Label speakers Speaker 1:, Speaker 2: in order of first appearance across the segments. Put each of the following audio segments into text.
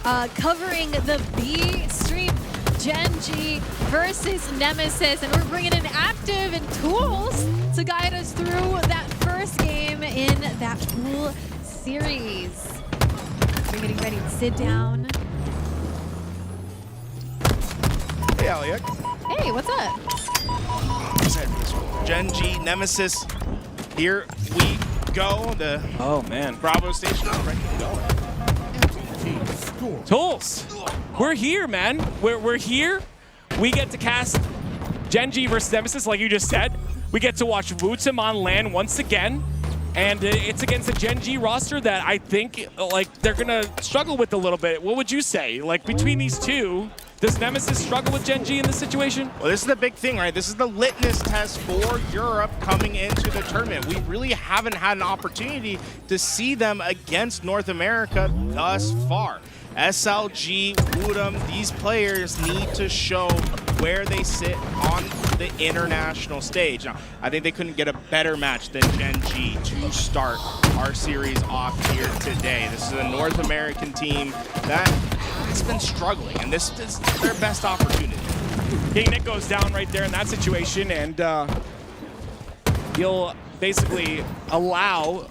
Speaker 1: covering the B stream. Gen.G versus Nemesis, and we're bringing in Active and Tools to guide us through that first game in that pool series. We're getting ready to sit down.
Speaker 2: Hey, Elliot.
Speaker 1: Hey, what's up?
Speaker 2: Gen.G, Nemesis, here we go. The Bravo station is ready to go.
Speaker 3: Tools, we're here, man. We're here. We get to cast Gen.G versus Nemesis, like you just said. We get to watch WuTum on LAN once again. And it's against a Gen.G roster that I think like they're gonna struggle with a little bit. What would you say? Like between these two, does Nemesis struggle with Gen.G in this situation?
Speaker 2: Well, this is the big thing, right? This is the litmus test for Europe coming into the tournament. We really haven't had an opportunity to see them against North America thus far. SLG, WuTum, these players need to show where they sit on the international stage. Now, I think they couldn't get a better match than Gen.G to start our series off here today. This is a North American team that has been struggling, and this is their best opportunity.
Speaker 3: KingNick goes down right there in that situation, and he'll basically allow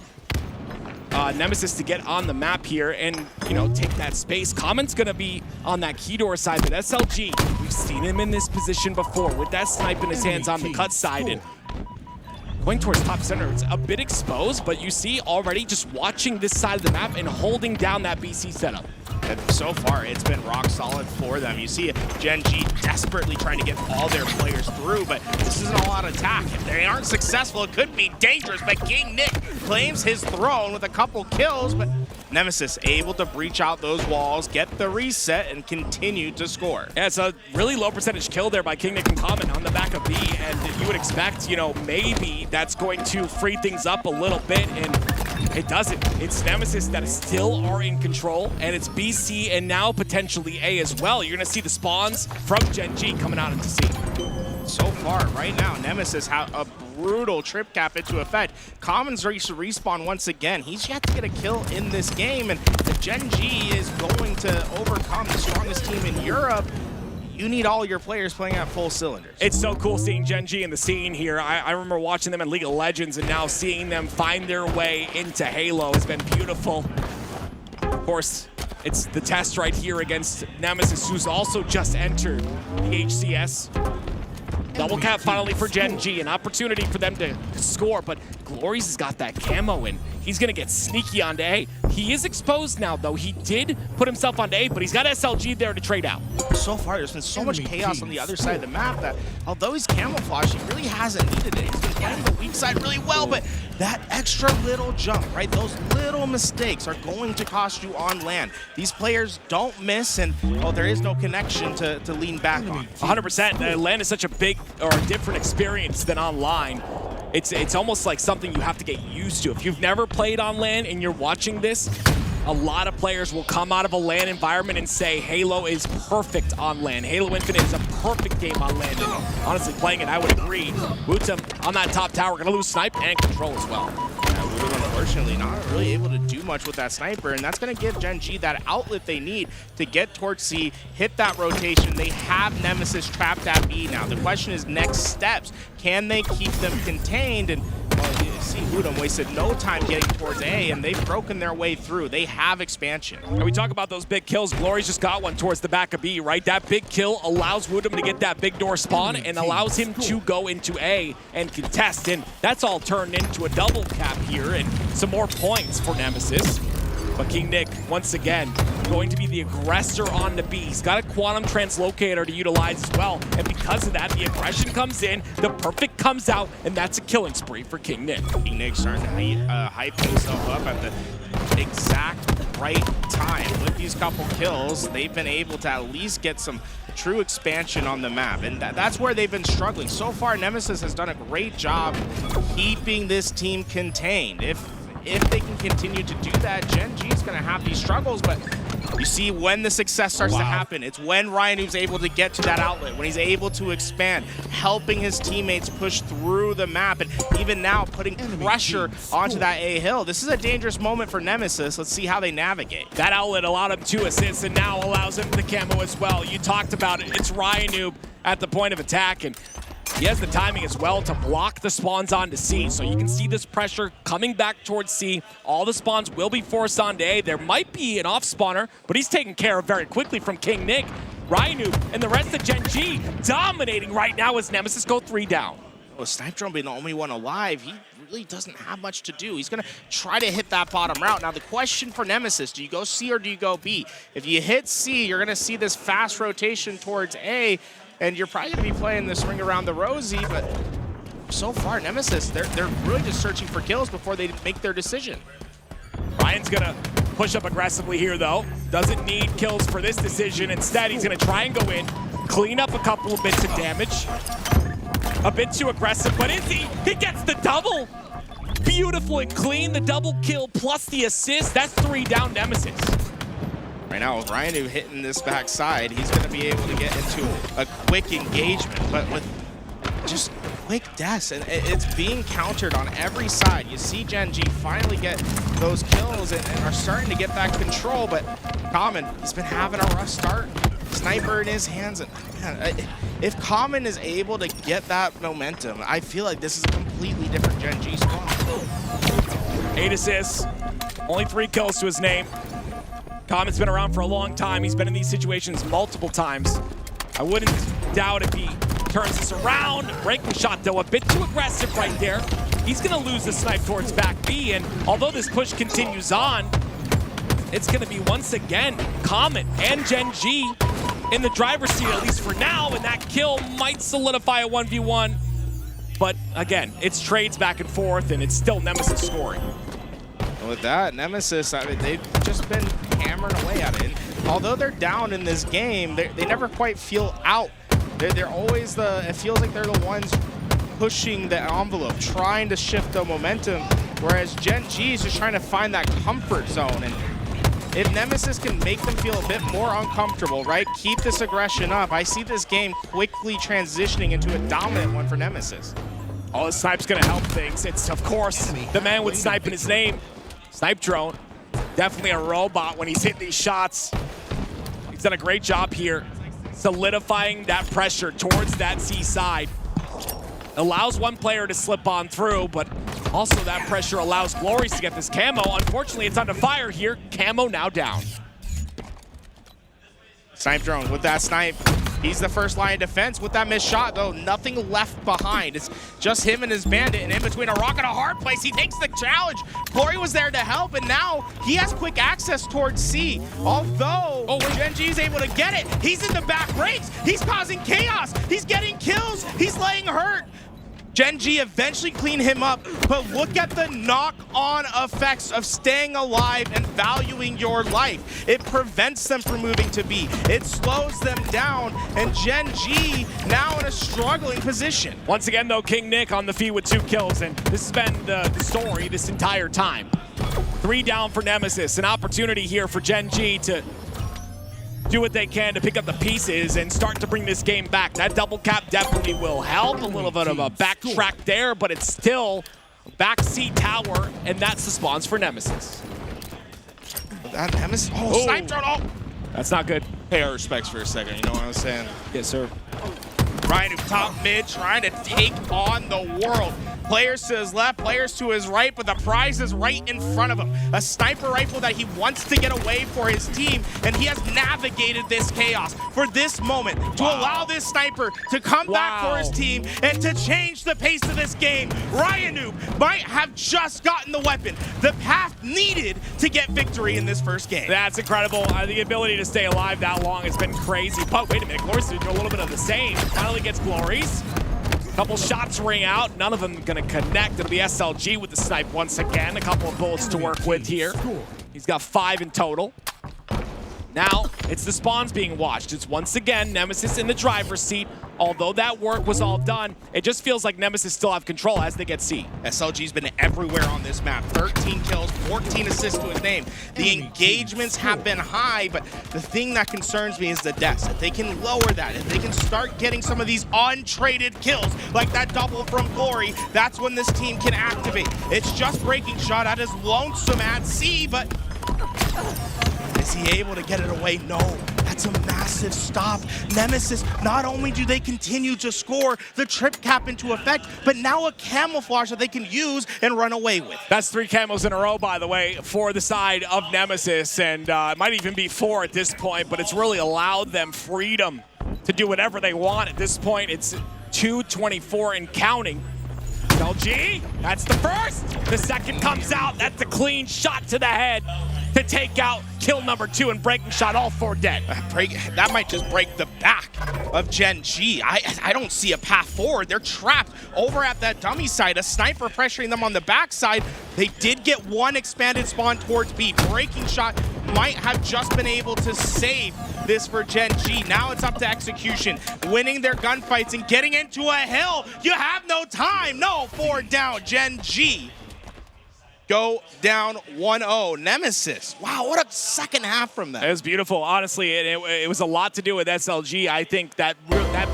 Speaker 3: Nemesis to get on the map here and, you know, take that space. Common's gonna be on that key door side, but SLG, we've seen him in this position before with that snipe in his hands on the cut side, and going towards top center, it's a bit exposed, but you see already just watching this side of the map and holding down that BC setup.
Speaker 2: And so far, it's been rock solid for them. You see Gen.G desperately trying to get all their players through, but this is an all-out attack. If they aren't successful, it could be dangerous, but KingNick claims his throne with a couple kills, but Nemesis able to breach out those walls, get the reset, and continue to score.
Speaker 3: Yeah, it's a really low percentage kill there by KingNick and Common on the back of B, and you would expect, you know, maybe that's going to free things up a little bit, and it doesn't. It's Nemesis that still are in control, and it's BC and now potentially A as well. You're gonna see the spawns from Gen.G coming out into C.
Speaker 2: So far, right now, Nemesis have a brutal trip cap into effect. Common's ready to respawn once again. He's yet to get a kill in this game, and if Gen.G is going to overcome the strongest team in Europe, you need all your players playing at full cylinders.
Speaker 3: It's so cool seeing Gen.G in the scene here. I remember watching them in League of Legends, and now seeing them find their way into Halo has been beautiful. Of course, it's the test right here against Nemesis, who's also just entered the HCS. Double cap finally for Gen.G, an opportunity for them to score, but GloryGGz has got that camo in. He's gonna get sneaky onto A. He is exposed now, though. He did put himself onto A, but he's got SLG there to trade out.
Speaker 2: So far, there's been so much chaos on the other side of the map that although he's camouflaged, he really hasn't needed it. He's been playing the weak side really well, but that extra little jump, right? Those little mistakes are going to cost you on LAN. These players don't miss, and well, there is no connection to lean back on.
Speaker 3: 100%. LAN is such a big or a different experience than online. It's almost like something you have to get used to. If you've never played on LAN and you're watching this, a lot of players will come out of a LAN environment and say Halo is perfect on LAN. Halo Infinite is a perfect game on LAN. And honestly, playing it, I would agree. WuTum on that top tower, gonna lose snipe and control as well.
Speaker 2: WuTum, unfortunately, not really able to do much with that sniper, and that's going to give Gen.G that outlet they need to get towards C, hit that rotation. They have Nemesis trapped at B now. The question is next steps. Can they keep them contained? And well, you see WuTum wasted no time getting towards A, and they've broken their way through. They have expansion.
Speaker 3: And we talk about those big kills. GloryGGz just got one towards the back of B, right? That big kill allows WuTum to get that big door spawn and allows him to go into A and contest. And that's all turned into a double cap here and some more points for Nemesis. But KingNick, once again, going to be the aggressor on the B. He's got a quantum translocator to utilize as well. And because of that, the aggression comes in, the perfect comes out, and that's a killing spree for KingNick.
Speaker 2: KingNick starting to hype himself up at the exact right time. With these couple kills, they've been able to at least get some true expansion on the map, and that's where they've been struggling. So far, Nemesis has done a great job keeping this team contained. If they can continue to do that, Gen.G is going to have these struggles, but You see when the success starts to happen, it's when RyaNoob's able to get to that outlet, when he's able to expand, helping his teammates push through the map, and even now putting pressure onto that A hill. This is a dangerous moment for Nemesis. Let's see how they navigate.
Speaker 3: That outlet allowed him 2 assists and now allows him the camo as well. You talked about it. It's RyaNoob at the point of attack, and he has the timing as well to block the spawns onto C. So you can see this pressure coming back towards C. All the spawns will be forced onto A. There might be an off spawner, but he's taken care of very quickly from KingNick. RyaNoob and the rest of Gen.G dominating right now as Nemesis go 3 down.
Speaker 2: Well, Snipedrone being the only one alive, he really doesn't have much to do. He's going to try to hit that bottom route. Now, the question for Nemesis, do you go C or do you go B? If you hit C, you're going to see this fast rotation towards A, and you're probably going to be playing this ring around the rosy, but so far, Nemesis, they're really just searching for kills before they make their decision.
Speaker 3: Ryan's going to push up aggressively here, though. Doesn't need kills for this decision. Instead, he's going to try and go in, clean up a couple of bits of damage. A bit too aggressive, but is he? He gets the double. Beautiful and clean, the double kill plus the assist. That's 3 down Nemesis.
Speaker 2: Right now, with RyaNoob hitting this backside, he's going to be able to get into a quick engagement, but with just quick deaths, and it's being countered on every side. You see Gen.G finally get those kills and are starting to get that control, but Common, he's been having a rough start. Sniper in his hands, and man, if Common is able to get that momentum, I feel like this is a completely different Gen.G squad.
Speaker 3: 8 assists, only 3 kills to his name. Common's been around for a long time. He's been in these situations multiple times. I wouldn't doubt if he turns this around. Breakingshot, though, a bit too aggressive right there. He's going to lose the snipe towards back B, and although this push continues on, it's going to be once again Common and Gen.G in the driver's seat, at least for now, and that kill might solidify a 1v1. But again, it's trades back and forth, and it's still Nemesis scoring.
Speaker 2: And with that, Nemesis, I mean, they've just been hammering away at it. And although they're down in this game, they never quite feel out. They're always it feels like they're the ones pushing the envelope, trying to shift the momentum, whereas Gen.G is just trying to find that comfort zone. And if Nemesis can make them feel a bit more uncomfortable, right, keep this aggression up, I see this game quickly transitioning into a dominant one for Nemesis.
Speaker 3: Oh, the snipe's gonna help things. It's, of course, the man with snipe in his name. Snipedrone, definitely a robot when he's hitting these shots. He's done a great job here, solidifying that pressure towards that C side. Allows one player to slip on through, but also that pressure allows GloryGGz to get this camo. Unfortunately, it's under fire here. Camo now down.
Speaker 2: Snipedrone with that snipe. He's the first line of defense with that missed shot, though. Nothing left behind. It's just him and his bandit, and in between a rock and a hard place, he takes the challenge. Glory was there to help, and now he has quick access towards C. Although Gen.G is able to get it, he's in the back ranks. He's causing chaos. He's getting kills. He's laying hurt. Gen.G eventually cleaned him up, but look at the knock-on effects of staying alive and valuing your life. It prevents them from moving to B. It slows them down, and Gen.G now in a struggling position.
Speaker 3: Once again, though, KingNick on the feet with 2 kills, and this has been the story this entire time. 3 down for Nemesis, an opportunity here for Gen.G to do what they can to pick up the pieces and start to bring this game back. That double cap definitely will help. A little bit of a backtrack there, but it's still backseat tower, and that's the spawns for Nemesis.
Speaker 2: That Nemesis, Snipedrone, oh!
Speaker 3: That's not good.
Speaker 2: Pay our respects for a second, you know what I'm saying?
Speaker 3: Yes, sir.
Speaker 2: RyaNoob top mid, trying to take on the world. Players to his left, players to his right, but the prize is right in front of him. A sniper rifle that he wants to get away for his team, and he has navigated this chaos for this moment to allow this sniper to come back for his team and to change the pace of this game. RyaNoob might have just gotten the weapon, the path needed to get victory in this first game.
Speaker 3: That's incredible. The ability to stay alive that long has been crazy. But wait a minute, GloryGGz did a little bit of the same. Finally gets GloryGGz. Couple shots ring out, none of them gonna connect. It'll be SLG with the snipe once again. A couple of bullets to work with here. He's got 5 in total. Now, it's the spawns being watched. It's once again Nemesis in the driver's seat. Although that work was all done, it just feels like Nemesis still have control as they get C.
Speaker 2: SLG's been everywhere on this map. 13 kills, 14 assists to his name. The engagements have been high, but the thing that concerns me is the deaths. If they can lower that, if they can start getting some of these untraded kills, like that double from Glory, that's when this team can activate. It's just Breakingshot at his lonesome at C, but is he able to get it away? No. That's a massive stop. Nemesis, not only do they continue to score the trip cap into effect, but now a camouflage that they can use and run away with.
Speaker 3: That's 3 camos in a row, by the way, for the side of Nemesis, and it might even be 4 at this point, but it's really allowed them freedom to do whatever they want at this point. It's 2:24 and counting. Gen.G, that's the first. The second comes out. That's a clean shot to the head to take out kill number 2 and Breakingshot, all 4 dead.
Speaker 2: That might just break the back of Gen.G. I don't see a path forward. They're trapped over at that dummy side. A sniper pressuring them on the backside. They did get one expanded spawn towards B. Breakingshot might have just been able to save this for Gen.G. Now it's up to execution, winning their gunfights and getting into a hill. You have no time. No, 4 down. Gen.G go down 1-0. Nemesis, wow, what a second half from them.
Speaker 3: It was beautiful, honestly. It was a lot to do with SLG. I think that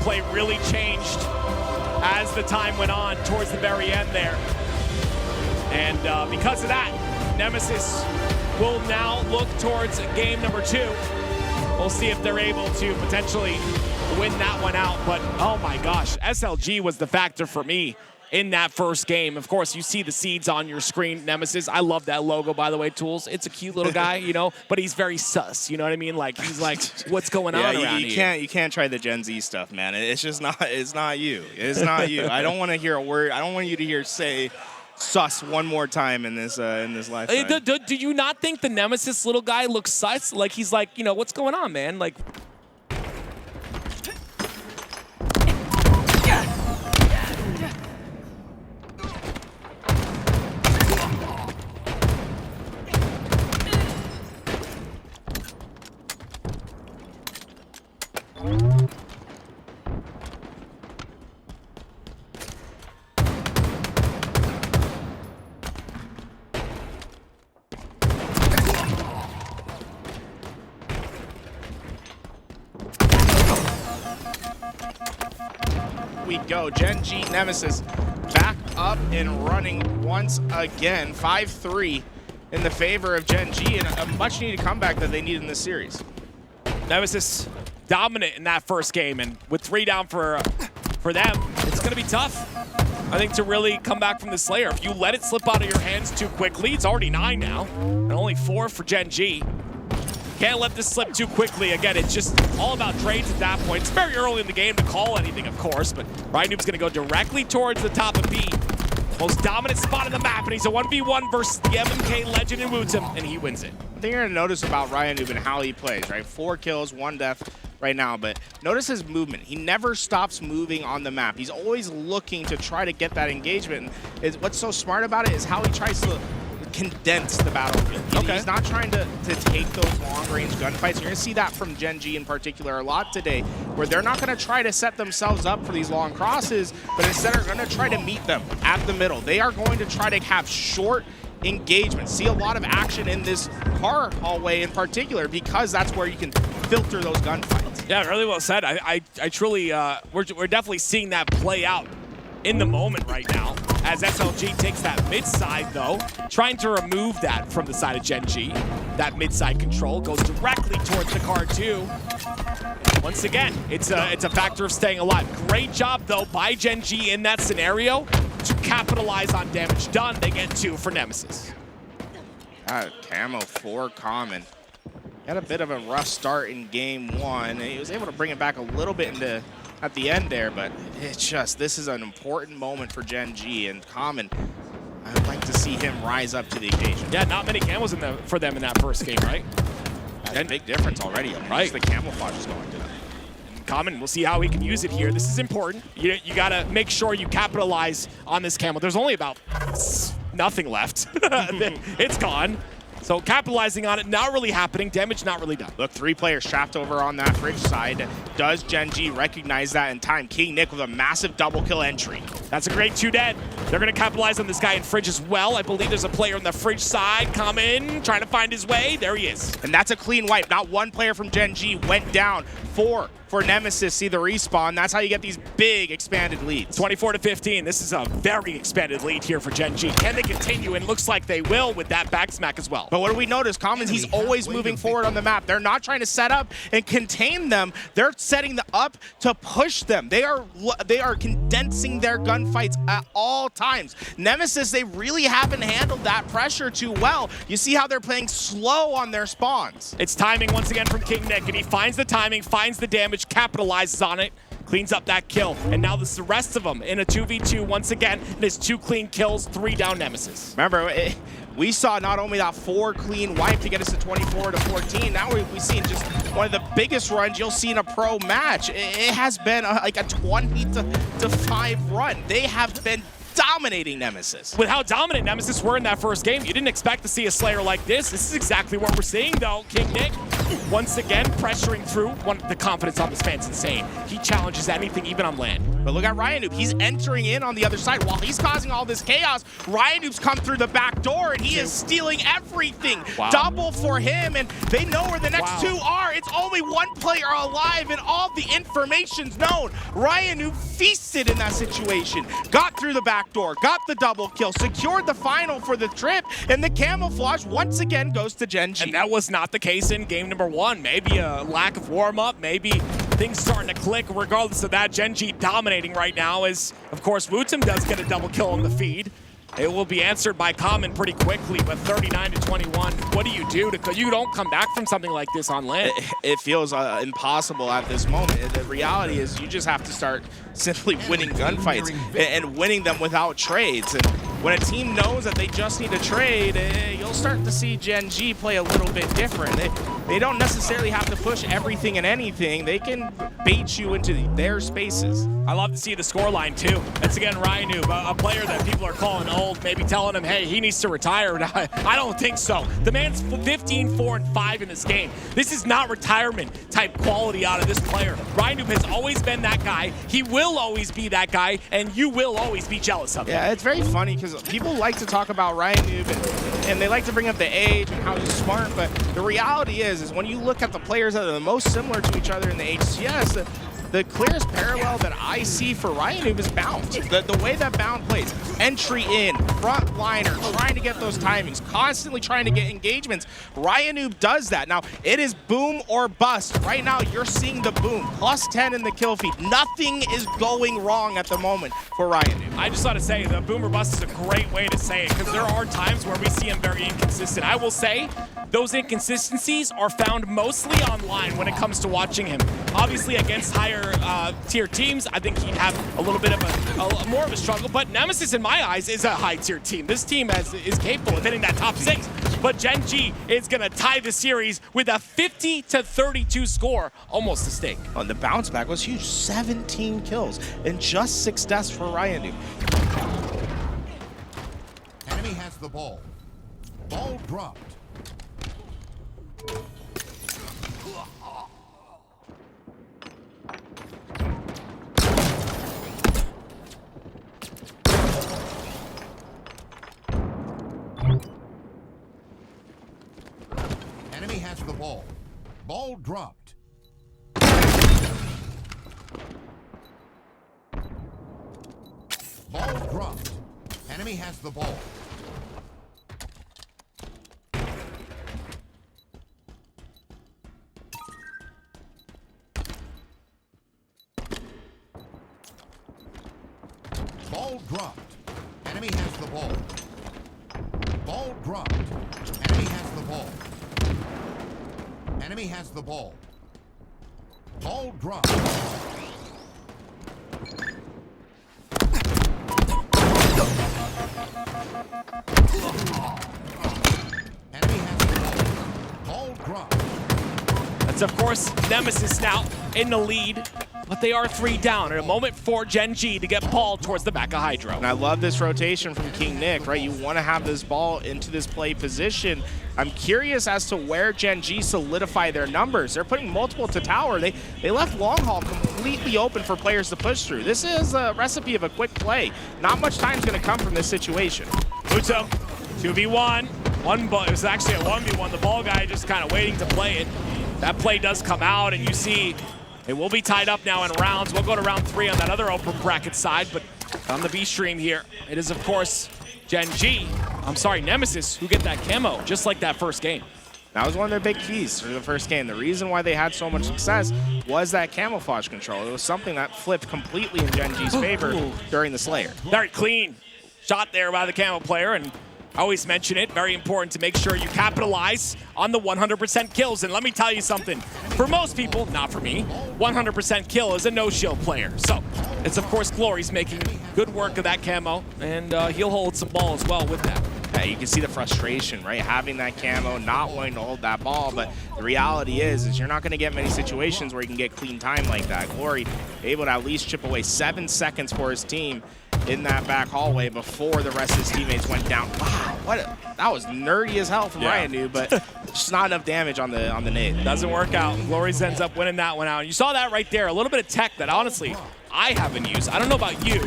Speaker 3: play really changed as the time went on towards the very end there. And because of that, Nemesis will now look towards game number 2. We'll see if they're able to potentially win that one out. But oh my gosh, SLG was the factor for me in that first game. Of course, you see the seeds on your screen, Nemesis. I love that logo, by the way, Tools. It's a cute little guy, you know, but he's very sus, you know what I mean? Like, he's like, what's going on around here?
Speaker 2: You can't try the Gen.Z stuff, man. It's just not, it's not you. It's not you. I don't want to hear a word. I don't want you to hear say sus one more time in this lifetime.
Speaker 3: Do you not think the Nemesis little guy looks sus? Like, he's like, you know, what's going on, man? Like,
Speaker 2: we go. Gen.G Nemesis back up and running once again. 5-3 in the favor of Gen.G, and a much needed comeback that they need in this series.
Speaker 3: Nemesis dominant in that first game, and with 3 down for them, it's going to be tough, I think, to really come back from the Slayer. If you let it slip out of your hands too quickly, it's already 9 now, and only 4 for Gen.G. Can't let this slip too quickly. Again, it's just all about trades at that point. It's very early in the game to call anything, of course, but RyaNoob's going to go directly towards the top of B. Most dominant spot in the map, and he's a 1v1 versus the MMK legend in WuTum, and he wins it.
Speaker 2: I think you're going to notice about RyaNoob and how he plays, right? 4 kills, 1 death right now, but notice his movement. He never stops moving on the map. He's always looking to try to get that engagement. What's so smart about it is how he tries to condense the battlefield.
Speaker 3: Okay.
Speaker 2: He's not trying to take those long-range gunfights. You're going to see that from Gen.G in particular a lot today, where they're not going to try to set themselves up for these long crosses, but instead are going to try to meet them at the middle. They are going to try to have short engagement. See a lot of action in this car hallway in particular, because that's where you can filter those gunfights.
Speaker 3: Yeah, really well said. I truly, we're definitely seeing that play out in the moment right now, as SLG takes that mid-side, though, trying to remove that from the side of Gen.G. That mid-side control goes directly towards the car, too. Once again, it's a factor of staying alive. Great job, though, by Gen.G in that scenario to capitalize on damage done. They get 2 for Nemesis.
Speaker 2: Camo 4 common. Had a bit of a rough start in game 1. He was able to bring it back a little bit into at the end there, but it's just, this is an important moment for Gen.G, and Common, I would like to see him rise up to the occasion.
Speaker 3: Yeah, not many camos for them in that first game, right?
Speaker 2: That's a big difference already. Right. The camouflage is going to them.
Speaker 3: Common, we'll see how he can use it here. This is important. You got to make sure you capitalize on this camo. There's only about nothing left. It's gone. So capitalizing on it, not really happening. Damage not really done.
Speaker 2: Look, 3 players trapped over on that fridge side. Does Gen.G recognize that in time? KingNick with a massive double kill entry.
Speaker 3: That's a great 2 dead. They're going to capitalize on this guy in fridge as well. I believe there's a player on the fridge side coming, trying to find his way. There he is.
Speaker 2: And that's a clean wipe. Not one player from Gen.G went down. 4 for Nemesis. See the respawn. That's how you get these big expanded leads.
Speaker 3: 24-15. This is a very expanded lead here for Gen.G. Can they continue? And looks like they will with that back smack as well.
Speaker 2: But what do we notice? Commons, he's always moving forward on the map. They're not trying to set up and contain them. They're setting the up to push them. They are condensing their gunfights at all times. Nemesis, they really haven't handled that pressure too well. You see how they're playing slow on their spawns.
Speaker 3: It's timing once again from KingNick, and he finds the timing, finds the damage, capitalizes on it, cleans up that kill, and now this is the rest of them in a 2v2 once again, and it's 2 clean kills, 3 down Nemesis.
Speaker 2: Remember, we saw not only that 4 clean wipe to get us to 24-14, now we've seen just one of the biggest runs you'll see in a pro match. It has been like a 20-5 run. They have been dominating Nemesis.
Speaker 3: With how dominant Nemesis were in that first game, you didn't expect to see a Slayer like this. This is exactly what we're seeing, though. KingNick, once again, pressuring through. The confidence on this man's insane. He challenges anything, even on land.
Speaker 2: But look at RyaNoob. He's entering in on the other side. While he's causing all this chaos, RyaNoob's come through the back door, and he is stealing everything.
Speaker 3: Wow.
Speaker 2: Double for him, and they know where the next 2 are. It's only 1 player alive, and all the information's known. RyaNoob feasted in that situation. Got through the back door, got the double kill, secured the final for the trip, and the camouflage once again goes to Gen.G.
Speaker 3: And that was not the case in game number 1. Maybe a lack of warm-up, maybe things starting to click. Regardless of that, Gen.G dominating right now as, of course, WuTum does get a double kill on the feed. It will be answered by Common pretty quickly, but 39-21. What do you do? You don't come back from something like this on land.
Speaker 2: It feels impossible at this moment. The reality is you just have to start simply winning gunfights and winning them without trades. And when a team knows that they just need to trade, you'll start to see Gen.G play a little bit different. They don't necessarily have to push everything and anything. They can bait you into their spaces.
Speaker 3: I love to see the scoreline too. That's again RyaNoob, a player that people are calling old, maybe telling him, hey, he needs to retire. I don't think so. The man's 15-4-5 in this game. This is not retirement type quality out of this player. RyaNoob has always been that guy. He will always be that guy, and you will always be jealous of him.
Speaker 2: Yeah, it's very funny because people like to talk about RyaNoob and they like to bring up the age and how he's smart, but the reality is when you look at the players that are the most similar to each other in the HCS, the clearest parallel that I see for RyaNoob is Bound. The way that Bound plays, entry in, front liner, trying to get those timings, constantly trying to get engagements. RyaNoob does that. Now, it is boom or bust. Right now, you're seeing the boom. +10 in the kill feed. Nothing is going wrong at the moment for RyaNoob.
Speaker 3: I just ought to say the boom or bust is a great way to say it because there are times where we see him very inconsistent. I will say those inconsistencies are found mostly online when it comes to watching him. Obviously, against higher tier teams, I think he'd have a little bit of more of a struggle, but Nemesis, in my eyes, is a high tier team. This team is capable of hitting that top 6, but Gen.G is going to tie the series with a 50-32 score, almost a stake.
Speaker 2: Oh, and the bounce back was huge. 17 kills and just 6 deaths for RyaNoob.
Speaker 4: Enemy has the ball. Ball dropped. Enemy has the ball. Ball dropped. Ball dropped. Enemy has the ball. Ball dropped. Enemy has the ball. Ball dropped. Enemy has the ball. Enemy has the ball. Ball dropped. Enemy has the ball. Ball dropped.
Speaker 3: That's, of course, Nemesis now in the lead. but they are 3 down. And a moment for Gen.G to get ball towards the back of Hydro.
Speaker 2: And I love this rotation from KingNick, right? You want to have this ball into this play position. I'm curious as to where Gen.G solidify their numbers. They're putting multiple to tower. They left long haul completely open for players to push through. This is a recipe of a quick play. Not much time's going to come from this situation.
Speaker 3: WuTum, 2v1. It was actually a 1v1. The ball guy just kind of waiting to play it. That play does come out, and you see it will be tied up now in rounds. We'll go to round 3 on that other open bracket side, but on the B stream here, it is, of course, Nemesis, who get that camo, just like that first game.
Speaker 2: That was one of their big keys for the first game. The reason why they had so much success was that camouflage control. It was something that flipped completely in Gen.G's favor during the Slayer.
Speaker 3: Very clean shot there by the camo player, and I always mention it, very important to make sure you capitalize on the 100% kills. And let me tell you something, for most people, not for me, 100% kill is a no-shield player. So it's, of course, Glory's making good work of that camo, and he'll hold some ball as well with that.
Speaker 2: Yeah, you can see the frustration, right? Having that camo, not wanting to hold that ball, but the reality is you're not going to get many situations where you can get clean time like that. Glory able to at least chip away 7 seconds for his team in that back hallway before the rest of his teammates went down. Wow, that was nerdy as hell from RyaNoob, but just not enough damage on the nade.
Speaker 3: Doesn't work out. Glory's ends up winning that one out. You saw that right there, a little bit of tech that honestly I haven't used. I don't know about you,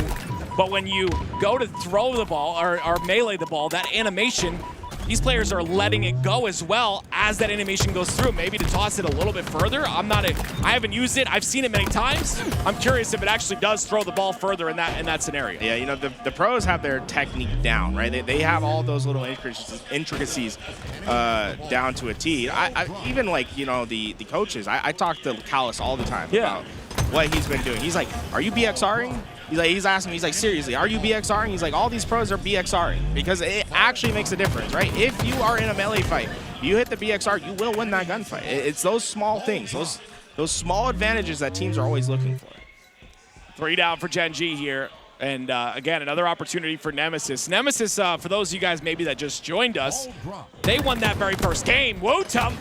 Speaker 3: but when you go to throw the ball or melee the ball, that animation, these players are letting it go as well as that animation goes through, maybe to toss it a little bit further. I haven't used it. I've seen it many times. I'm curious if it actually does throw the ball further in that scenario.
Speaker 2: Yeah, you know, the pros have their technique down, right? They have all those little intricacies down to a T. I even like, you know, the coaches. I talk to Callus all the time about what he's been doing. He's like, are you BXRing? He's asking me, he's like, seriously, are you BXRing? He's like, all these pros are BXRing because it actually makes a difference, right? If you are in a melee fight, you hit the BXR, you will win that gunfight. It's those small things, those small advantages that teams are always looking for.
Speaker 3: 3 down for Gen.G here. And again, another opportunity for Nemesis. Nemesis, for those of you guys maybe that just joined us, they won that very first game. WuTum,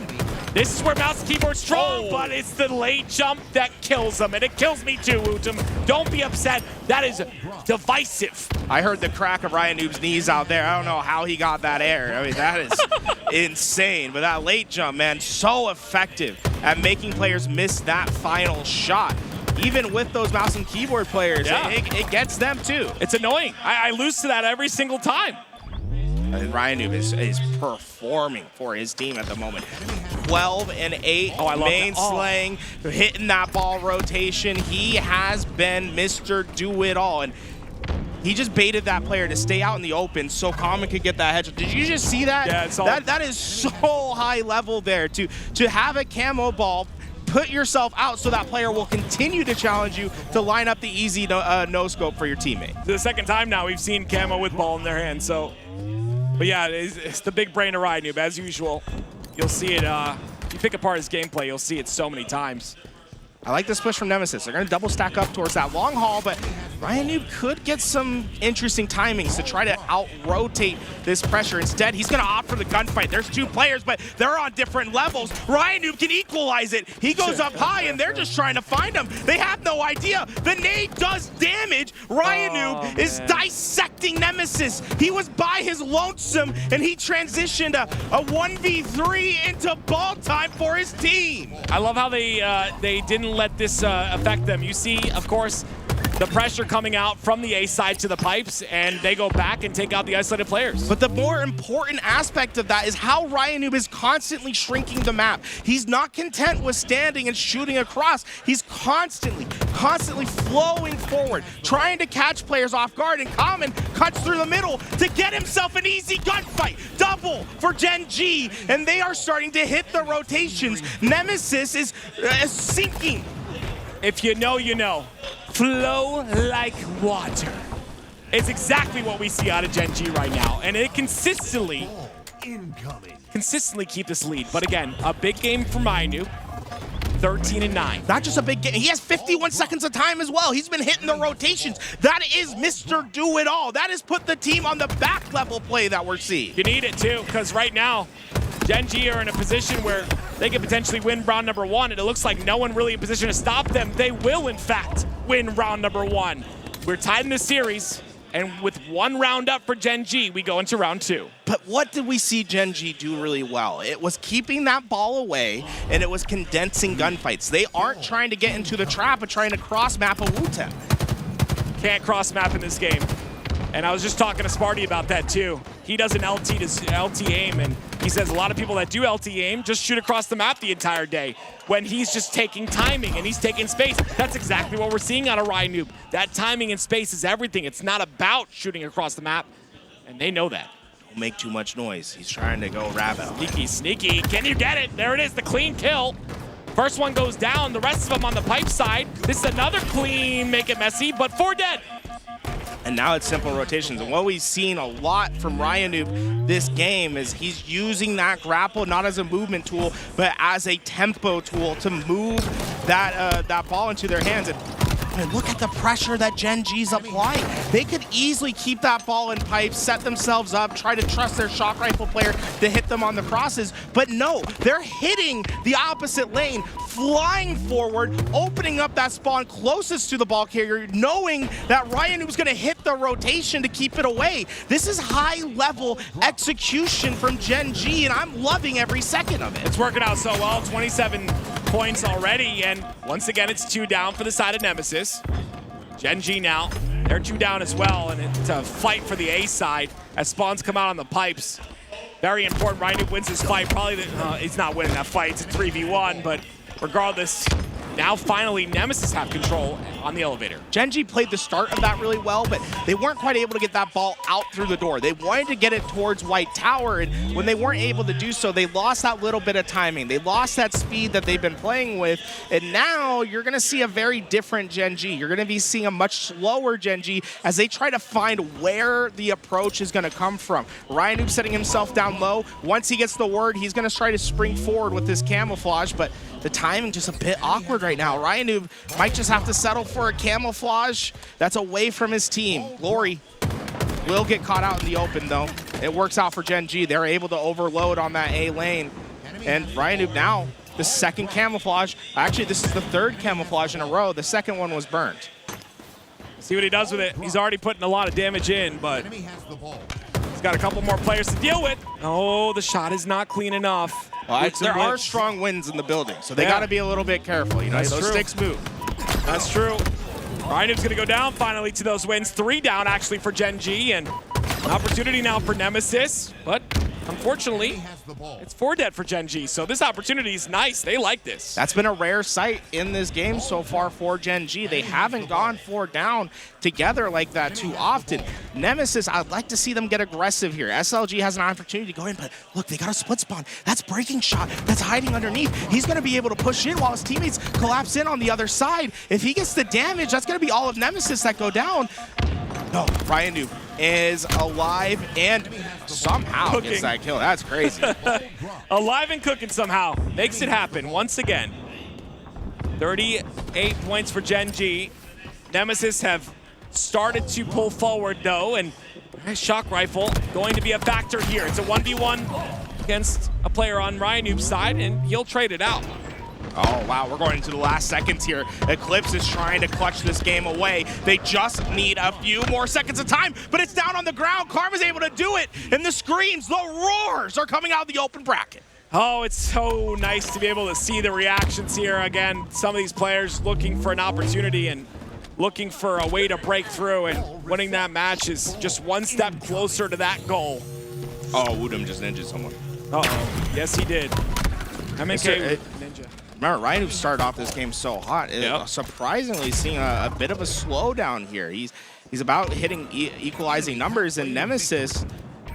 Speaker 3: this is where mouse and keyboard's strong, but it's the late jump that kills them. And it kills me too, WuTum. Don't be upset. That is divisive.
Speaker 2: I heard the crack of RyaNoob's knees out there. I don't know how he got that air. I mean, that is insane. But that late jump, man, so effective at making players miss that final shot. Even with those mouse and keyboard players, it gets them too.
Speaker 3: It's annoying. I lose to that every single time.
Speaker 2: And RyaNoob is performing for his team at the moment. 12 and 8, main slaying, hitting that ball rotation. He has been Mr. Do-It-All. And he just baited that player to stay out in the open so Common could get that headshot. Did you just see that?
Speaker 3: Yeah,
Speaker 2: that is so high level there to have a camo ball, put yourself out so that player will continue to challenge you to line up the easy no-scope for your teammate.
Speaker 3: The second time now we've seen camo with ball in their hands, so. But yeah, it's the big brain of RyaNoob, as usual. You'll see it, you pick apart his gameplay, you'll see it so many times.
Speaker 2: I like this push from Nemesis. They're going to double stack up towards that long haul, but RyaNoob could get some interesting timings to try to out-rotate this pressure. Instead, he's going to opt for the gunfight. There's 2 players, but they're on different levels. RyaNoob can equalize it. He goes up high, and they're just trying to find him. They have no idea. The nade does damage. RyaNoob is dissecting Nemesis. He was by his lonesome, and he transitioned a 1v3 into ball time for his team.
Speaker 3: I love how they didn't let this affect them. You see, of course, the pressure coming out from the A side to the pipes, and they go back and take out the isolated players.
Speaker 2: But the more important aspect of that is how RyaNoob is constantly shrinking the map. He's not content with standing and shooting across. He's constantly flowing forward, trying to catch players off guard, and Common cuts through the middle to get himself an easy gunfight. Double for Gen.G, and they are starting to hit the rotations. Nemesis is sinking.
Speaker 3: If you know, you know. Flow like water. It's exactly what we see out of Gen.G right now, and it consistently keep this lead. But again, a big game for RyaNoob. 13 and 9.
Speaker 2: Not just a big game. He has 51 seconds of time as well. He's been hitting the rotations. That is Mr. Do-It-All. That has put the team on the back level play that we're seeing.
Speaker 3: You need it too, because right now, Gen.G are in a position where they could potentially win round number 1, and it looks like no one really in position to stop them. They will, in fact, win round number 1. We're tied in the series, and with 1 round up for Gen.G, we go into round 2.
Speaker 2: But what did we see Gen.G do really well? It was keeping that ball away, and it was condensing gunfights. They aren't trying to get into the trap, but trying to cross-map a WuTum.
Speaker 3: Can't cross-map in this game. And I was just talking to Sparty about that too. He does an LT aim, and he says a lot of people that do LT aim just shoot across the map the entire day when he's just taking timing and he's taking space. That's exactly what we're seeing out of RyaNoob. That timing and space is everything. It's not about shooting across the map, and they know that.
Speaker 2: Don't make too much noise. He's trying to go rabbit.
Speaker 3: Sneaky, sneaky. Can you get it? There it is, the clean kill. First one goes down, the rest of them on the pipe side. This is another clean, make it messy, but 4 dead.
Speaker 2: And now it's simple rotations. And what we've seen a lot from RyaNoob this game is he's using that grapple not as a movement tool, but as a tempo tool to move that ball into their hands. And look at the pressure that Gen.G's applying. They could easily keep that ball in pipe, set themselves up, try to trust their shock rifle player to hit them on the crosses. But no, they're hitting the opposite lane, flying forward, opening up that spawn closest to the ball carrier, knowing that RyaNoob's gonna hit the rotation to keep it away. This is high-level execution from Gen.G, and I'm loving every second of it.
Speaker 3: It's working out so well, 27 points already, and once again, it's 2 down for the side of Nemesis. Gen.G now, they're 2 down as well, and it's a fight for the A side as spawns come out on the pipes. Very important, RyaNoob wins this fight. Probably, he's not winning that fight, it's a 3v1, but regardless, now finally Nemesis have control on the elevator.
Speaker 2: Gen.G played the start of that really well, but they weren't quite able to get that ball out through the door. They wanted to get it towards White Tower, and when they weren't able to do so, they lost that little bit of timing. They lost that speed that they've been playing with, and now you're gonna see a very different Gen.G. You're gonna be seeing a much slower Gen.G as they try to find where the approach is gonna come from. RyaNoob setting himself down low. Once he gets the word, he's gonna try to spring forward with this camouflage, but the timing just a bit awkward right now. RyaNoob might just have to settle for a camouflage that's away from his team. Glory will get caught out in the open though. It works out for Gen.G. They're able to overload on that A lane. And RyaNoob now, the second camouflage. Actually, this is the 3rd camouflage in a row. The second one was burnt.
Speaker 3: See what he does with it. He's already putting a lot of damage in, but he's got a couple more players to deal with. Oh, the shot is not clean enough.
Speaker 2: Well, there are strong winds in the building, so they got to be a little bit careful. You know, those sticks move.
Speaker 3: That's true. RyaNoob's gonna go down finally to those wins. 3 down actually for Gen.G, and an opportunity now for Nemesis, but unfortunately, it's 4 dead for Gen.G, so this opportunity is nice. They like this.
Speaker 2: That's been a rare sight in this game so far for Gen.G. They haven't gone 4 down together like that too often. Nemesis, I'd like to see them get aggressive here. SLG has an opportunity to go in, but look, they got a split spawn. That's Breakingshot. That's hiding underneath. He's going to be able to push in while his teammates collapse in on the other side. If he gets the damage, that's going to be all of Nemesis that go down. No, RyaNoob is alive and somehow gets that kill. That's crazy.
Speaker 3: Alive and cooking somehow. Makes it happen once again. 38 points for Gen.G. Nemesis have started to pull forward though, and shock rifle going to be a factor here. It's a 1v1 against a player on RyaNoob's side, and he'll trade it out.
Speaker 2: Oh, wow, we're going into the last seconds here. Eclipse is trying to clutch this game away. They just need a few more seconds of time, but it's down on the ground. Karma's able to do it, and the screams, the roars are coming out of the open bracket.
Speaker 3: Oh, it's so nice to be able to see the reactions here. Again, some of these players looking for an opportunity and looking for a way to break through, and winning that match is just one step closer to that goal.
Speaker 2: Oh, WuTum just ninja'd someone.
Speaker 3: Uh-oh. Yes, he did. MNK ninja.
Speaker 2: Remember, RyaNoob started off this game so hot.
Speaker 3: Yep.
Speaker 2: Surprisingly, seeing a bit of a slowdown here. He's about hitting equalizing numbers, and Nemesis,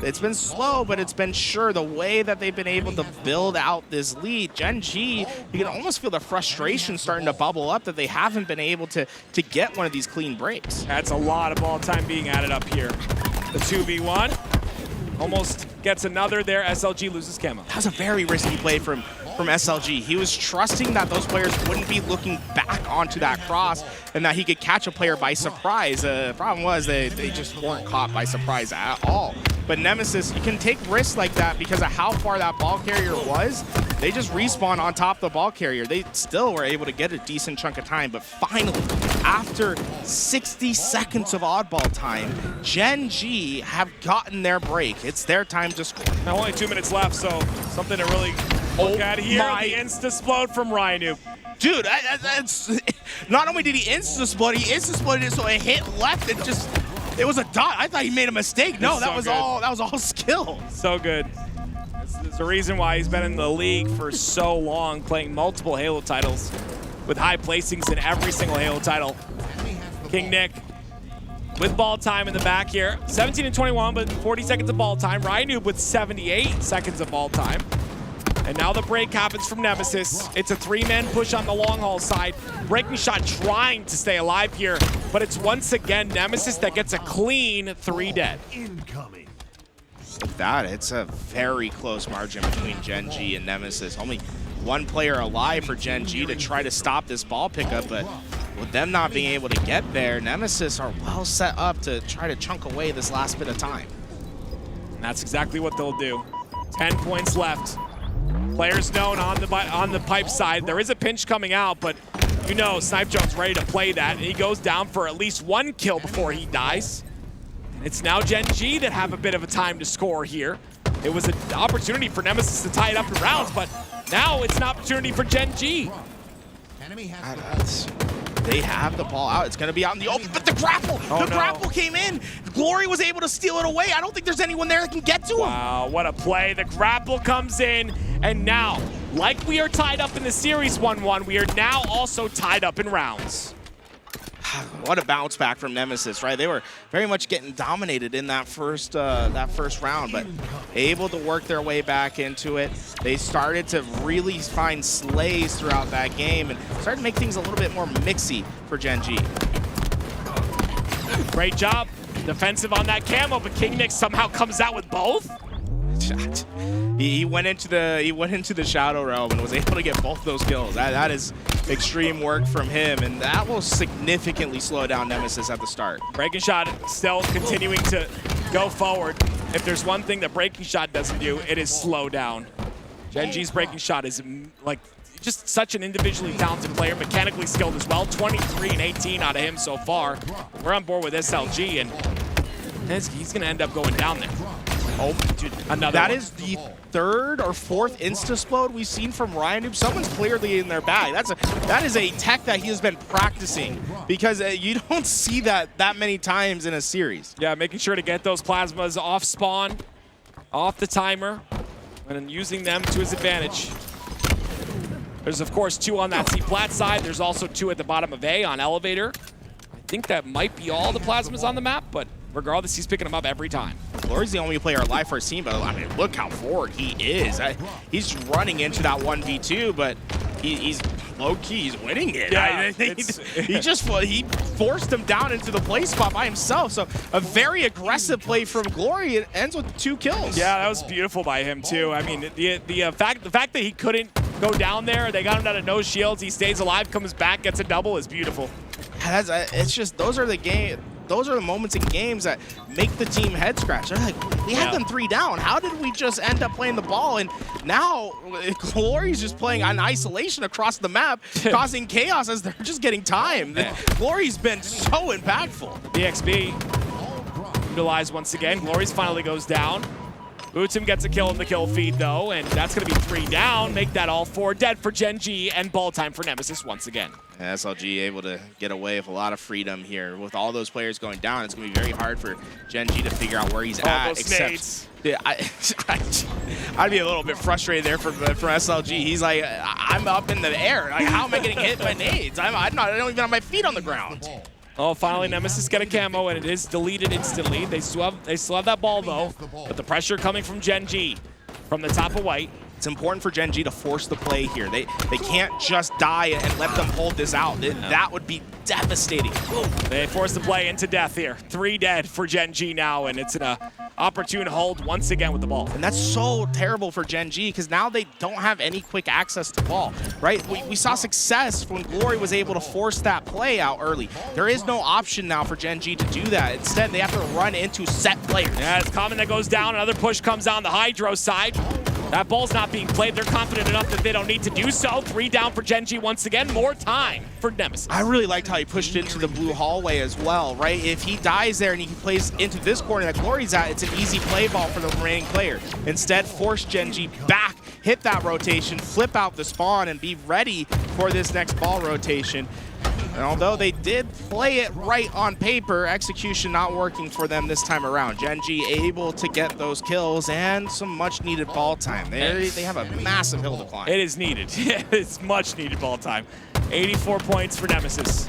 Speaker 2: it's been slow, but it's been sure. The way that they've been able to build out this lead, Gen.G, you can almost feel the frustration starting to bubble up that they haven't been able to get one of these clean breaks.
Speaker 3: That's a lot of ball time being added up here. The 2v1 almost gets another there. SLG loses camo.
Speaker 2: That was a very risky play from SLG. He was trusting that those players wouldn't be looking back onto that cross and that he could catch a player by surprise. The problem was they just weren't caught by surprise at all. But Nemesis, you can take risks like that because of how far that ball carrier was. they just respawn on top of the ball carrier. They still were able to get a decent chunk of time, but finally, after 60 seconds of oddball time, Gen.G have gotten their break. It's their time to score.
Speaker 3: Now only 2 minutes left, so something to really look at here. The insta-splode from RyaNoob.
Speaker 2: Dude, that's not only did he insta-explode, he insta-exploded it so it hit left and just, it was a dot. I thought he made a mistake. No, that was all skill.
Speaker 3: So good. There's a reason why he's been in the league for so long, playing multiple Halo titles with high placings in every single Halo title. KingNick with ball time in the back here. 17 and 21, but 40 seconds of ball time. RyaNoob with 78 seconds of ball time. And now the break happens from Nemesis. It's a 3-man push on the long haul side. Breakingshot trying to stay alive here, but it's once again Nemesis that gets a clean 3 dead.
Speaker 4: Incoming.
Speaker 2: With that, it's a very close margin between Gen.G and Nemesis. Only one player alive for Gen.G to try to stop this ball pickup, but with them not being able to get there, Nemesis are well set up to try to chunk away this last bit of time.
Speaker 3: And that's exactly what they'll do. 10 points left. Players known on the pipe side. There is a pinch coming out, but you know Snipedrone's ready to play that, and he goes down for at least 1 kill before he dies. It's now Gen.G that have a bit of a time to score here. It was an opportunity for Nemesis to tie it up in rounds, but now it's an opportunity for Gen.G.
Speaker 2: They have the ball out. It's going to be out in the open, but the grapple! The grapple came in! Glory was able to steal it away. I don't think there's anyone there that can get to him.
Speaker 3: Wow, what a play. The grapple comes in, and now, like we are tied up in the series 1-1, we are now also tied up in rounds.
Speaker 2: What a bounce back from Nemesis, right? They were very much getting dominated in that first round, but able to work their way back into it. They started to really find slays throughout that game and started to make things a little bit more mixy for Gen.G.
Speaker 3: Great job. Defensive on that camo, but KingNick somehow comes out with both.
Speaker 2: He went into the shadow realm and was able to get both those kills. That is extreme work from him, and that will significantly slow down Nemesis at the start.
Speaker 3: Breakingshot still continuing to go forward. If there's one thing that Breakingshot doesn't do, it is slow down. Gen.G's Breakingshot is like just such an individually talented player, mechanically skilled as well. 23 and 18 out of him so far. We're on board with SLG, and he's going to end up going down there. Oh, dude, another
Speaker 2: That
Speaker 3: one.
Speaker 2: is the 3rd or 4th insta-explode we've seen from RyaNoob. Someone's clearly in their bag. That is a tech that he has been practicing, because you don't see that many times in a series.
Speaker 3: Yeah, making sure to get those plasmas off spawn, off the timer, and then using them to his advantage. There's, of course, 2 on that C-plat side. There's also 2 at the bottom of A on elevator. I think that might be all the plasmas on the map, but regardless, he's picking them up every time.
Speaker 2: Glory's the only player alive for his team, but I mean, look how forward he is. He's running into that 1v2, but he's low-key, he's winning it.
Speaker 3: Yeah,
Speaker 2: he forced him down into the play spot by himself. So a very aggressive play from Glory. It ends with 2 kills.
Speaker 3: Yeah, that was beautiful by him too. I mean, the fact that he couldn't go down there, they got him down to no shields. He stays alive, comes back, gets a double is beautiful.
Speaker 2: It's just those are the moments in games that make the team head scratch. They're like, we had them 3 down. How did we just end up playing the ball? And now Glory's just playing in isolation across the map, causing chaos as they're just getting time. Glory's been so impactful.
Speaker 3: BXB utilized once again. Glory's finally goes down. WuTum gets a kill in the kill feed though, and that's going to be 3 down. Make that all 4 dead for Gen.G, and ball time for Nemesis once again.
Speaker 2: And SLG able to get away with a lot of freedom here. With all those players going down, it's going to be very hard for Gen.G to figure out where he's at.
Speaker 3: Except,
Speaker 2: dude, I'd be a little bit frustrated there from SLG. He's like, I'm up in the air. Like, how am I getting hit by nades? I don't even have my feet on the ground.
Speaker 3: Oh, finally Nemesis get a camo, and it is deleted instantly. They still have that ball though, but the pressure coming from Gen.G from the top of white.
Speaker 2: It's important for Gen.G to force the play here. They can't just die and let them hold this out. That would be devastating.
Speaker 3: They force the play into death here. 3 dead for Gen.G now, and it's an opportune hold once again with the ball.
Speaker 2: And that's so terrible for Gen.G, because now they don't have any quick access to ball, right? We saw success when Glory was able to force that play out early. There is no option now for Gen.G to do that. Instead, they have to run into set players.
Speaker 3: Yeah, it's Common that goes down. Another push comes down the Hydro side. That ball's not being played. They're confident enough that they don't need to do so. 3 down for Gen.G once again. More time for Nemesis.
Speaker 2: I really liked how he pushed into the blue hallway as well, right? If he dies there and he plays into this corner that Glory's at, it's an easy play ball for the remaining player. Instead, force Gen.G back, hit that rotation, flip out the spawn, and be ready for this next ball rotation. And although they did play it right on paper, execution not working for them this time around. Gen.G able to get those kills and some much needed ball time. They have a massive hill to climb.
Speaker 3: It is needed. It's much needed ball time. 84 points for Nemesis.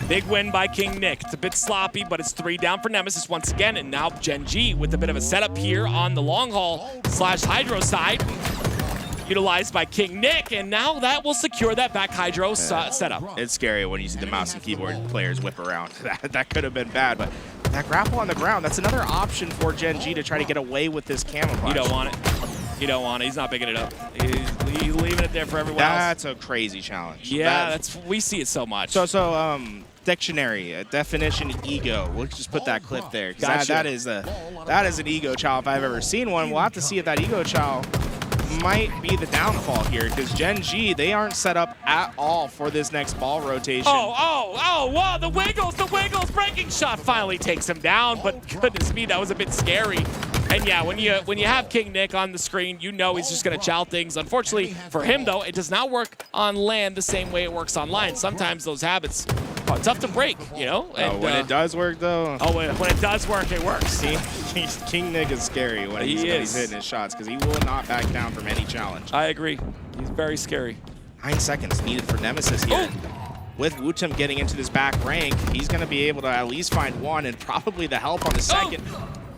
Speaker 3: Big win by KingNick. It's a bit sloppy, but it's 3 down for Nemesis once again. And now Gen.G with a bit of a setup here on the long haul / hydro side. Utilized by KingNick, and now that will secure that back hydro setup.
Speaker 2: It's scary when you see the mouse and keyboard players whip around. That could have been bad, but that grapple on the ground, that's another option for Gen.G to try to get away with this camouflage.
Speaker 3: You don't want it. You don't want it. He's not picking it up. He's leaving it there for everyone else.
Speaker 2: That's a crazy challenge.
Speaker 3: Yeah, we see it so much.
Speaker 2: So dictionary, definition, ego. We'll just put that clip there.
Speaker 3: Gotcha.
Speaker 2: That is an ego chow if I've ever seen one. We'll have to see if that ego chow might be the downfall here, because Gen.G, they aren't set up at all for this next ball rotation.
Speaker 3: Oh, wow, the wiggles, Breakingshot finally takes him down, but goodness me, that was a bit scary. And yeah, when you have KingNick on the screen, you know he's just gonna chow things. Unfortunately for him though, it does not work on land the same way it works online. Sometimes those habits are tough to break, you know? And,
Speaker 2: when it does work though.
Speaker 3: Oh, when it does work, it works.
Speaker 2: KingNick is scary when he's hitting his shots, because he will not back down from any challenge.
Speaker 3: I agree. He's very scary.
Speaker 2: 9 seconds needed for Nemesis here. With WuTum getting into this back rank, he's going to be able to at least find one, and probably the help on the second.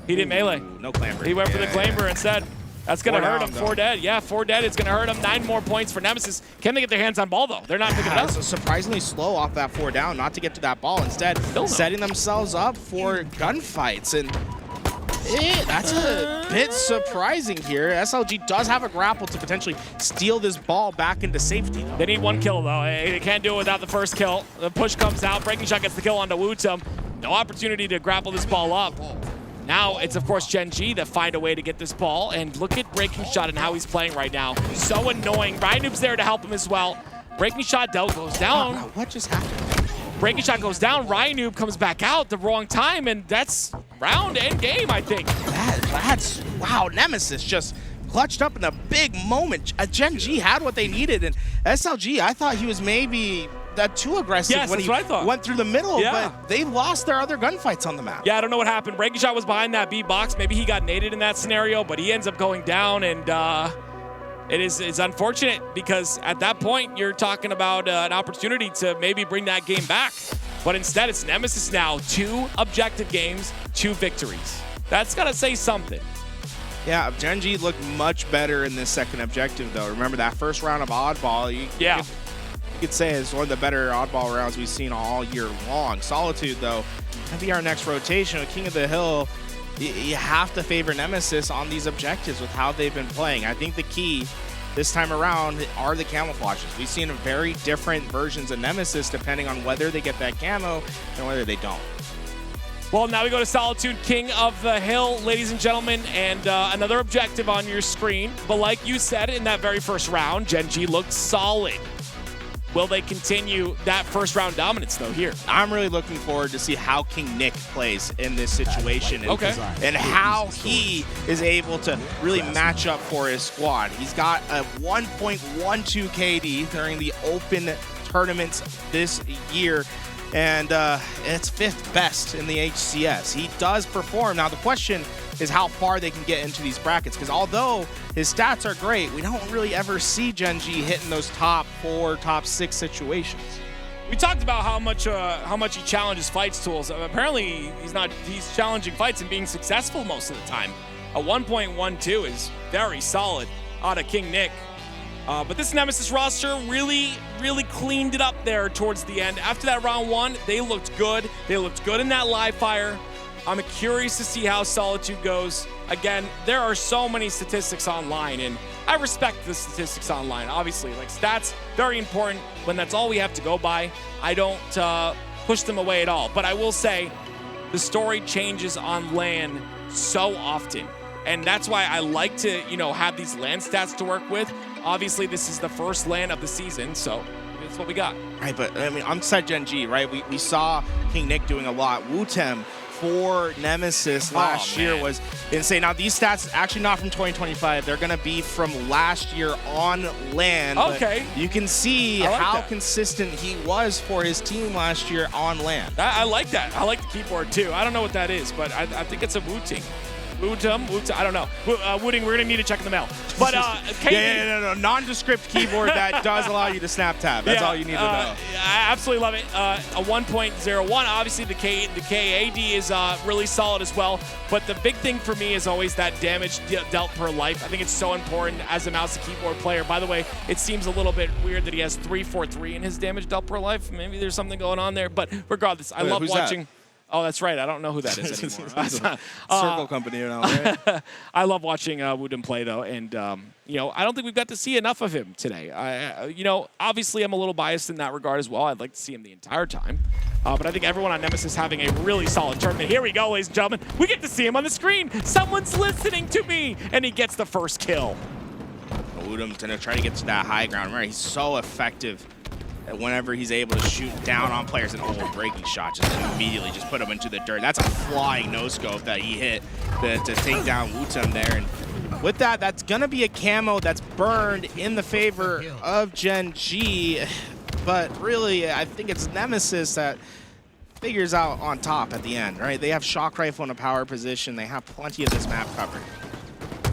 Speaker 3: He didn't melee.
Speaker 2: No clamber.
Speaker 3: He went for the clamber instead. That's going to hurt him. 4 dead. Yeah, 4 dead. It's going to hurt him. 9 more points for Nemesis. Can they get their hands on ball, though? They're not picking it up.
Speaker 2: So surprisingly slow off that 4 down, not to get to that ball. Instead, setting themselves up for gunfights. And that's a bit surprising here. SLG does have a grapple to potentially steal this ball back into safety.
Speaker 3: They need 1 kill, though. They can't do it without the first kill. The push comes out. Breakingshot gets the kill onto WuTum. No opportunity to grapple this ball up. Now it's, of course, Gen.G that find a way to get this ball. And look at Breakingshot and how he's playing right now. So annoying. RyaNoob's there to help him as well. Breakingshot goes down.
Speaker 2: What just happened?
Speaker 3: Breakingshot goes down. RyaNoob comes back out the wrong time, and that's round and game, I think.
Speaker 2: That's wow. Nemesis just clutched up in a big moment. Gen.G had what they needed, and SLG, I thought he was maybe too aggressive when he went through the middle, but they lost their other gunfights on the map.
Speaker 3: Yeah, I don't know what happened. Breakingshot was behind that B box. Maybe he got naded in that scenario, but he ends up going down, and it's unfortunate, because at that point you're talking about an opportunity to maybe bring that game back. But instead it's Nemesis now. 2 objective games, 2 victories. That's gotta say something.
Speaker 2: Yeah, Gen.G looked much better in this second objective though. Remember that first round of oddball, you could say it's one of the better oddball rounds we've seen all year long. Solitude though, gonna be our next rotation with King of the Hill. You have to favor Nemesis on these objectives with how they've been playing. I think the key this time around are the camouflages. We've seen very different versions of Nemesis depending on whether they get that camo and whether they don't.
Speaker 3: Well, now we go to Solitude, King of the Hill, ladies and gentlemen, and another objective on your screen. But like you said, in that very first round, Gen.G looked solid. Will they continue that first round dominance, though, here?
Speaker 2: I'm really looking forward to see how KingNick plays in this situation and how he is able to really match up for his squad. He's got a 1.12 KD during the open tournaments this year, and it's 5th best in the HCS. He does perform. Now, the question is how far they can get into these brackets, because although his stats are great, we don't really ever see Gen.G hitting those top 4, top 6 situations.
Speaker 3: We talked about how much he challenges fights tools. Apparently, he's challenging fights and being successful most of the time. A 1.12 is very solid out of KingNick. But this Nemesis roster really cleaned it up there towards the end. After that round 1, they looked good. They looked good in that live fire. I'm curious to see how Solitude goes. Again, there are so many statistics online, and I respect the statistics online, obviously. Like, stats, very important. When that's all we have to go by, I don't push them away at all. But I will say, the story changes on LAN so often. And that's why I like to, you know, have these LAN stats to work with. Obviously, this is the first LAN of the season, so that's what we got.
Speaker 2: Right, but I mean, on side Gen.G, right? We saw KingNick doing a lot. WuTum for Nemesis last year was insane. Now, these stats actually not from 2025. They're going to be from last year on LAN.
Speaker 3: Okay.
Speaker 2: You can see
Speaker 3: like
Speaker 2: how
Speaker 3: that.
Speaker 2: consistent he was for his team last year on LAN.
Speaker 3: I like that. I like the keyboard too. I don't know what that is, but I think it's a WuTum. WuTum, I don't know. Wooting, we're gonna need to check in the mail. But
Speaker 2: no, nondescript keyboard that does allow you to snap tab. That's all you need to know.
Speaker 3: I absolutely love it. A 1.01. Obviously, the KAD is really solid as well. But the big thing for me is always that damage dealt per life. I think it's so important as a mouse and keyboard player. By the way, it seems a little bit weird that he has 343 in his damage dealt per life. Maybe there's something going on there. But regardless, I love watching. Oh, that's right. I don't know who that is anymore.
Speaker 2: Circle company now, right?
Speaker 3: I love watching WuTum play, though, and you know, I don't think we've got to see enough of him today. You know, obviously, I'm a little biased in that regard as well. I'd like to see him the entire time, but I think everyone on Nemesis having a really solid tournament. Here we go, ladies and gentlemen. We get to see him on the screen. Someone's listening to me, and he gets the first kill.
Speaker 2: WuTum's gonna try to get to that high ground. Right, he's so effective. Whenever he's able to shoot down on players, and Breakingshot just immediately just put him into the dirt. That's a flying no-scope that he hit to take down WuTum there. And with that, that's going to be a camo that's burned in the favor of Gen.G. But really, I think it's Nemesis that figures out on top at the end, right? They have shock rifle in a power position. They have plenty of this map covered.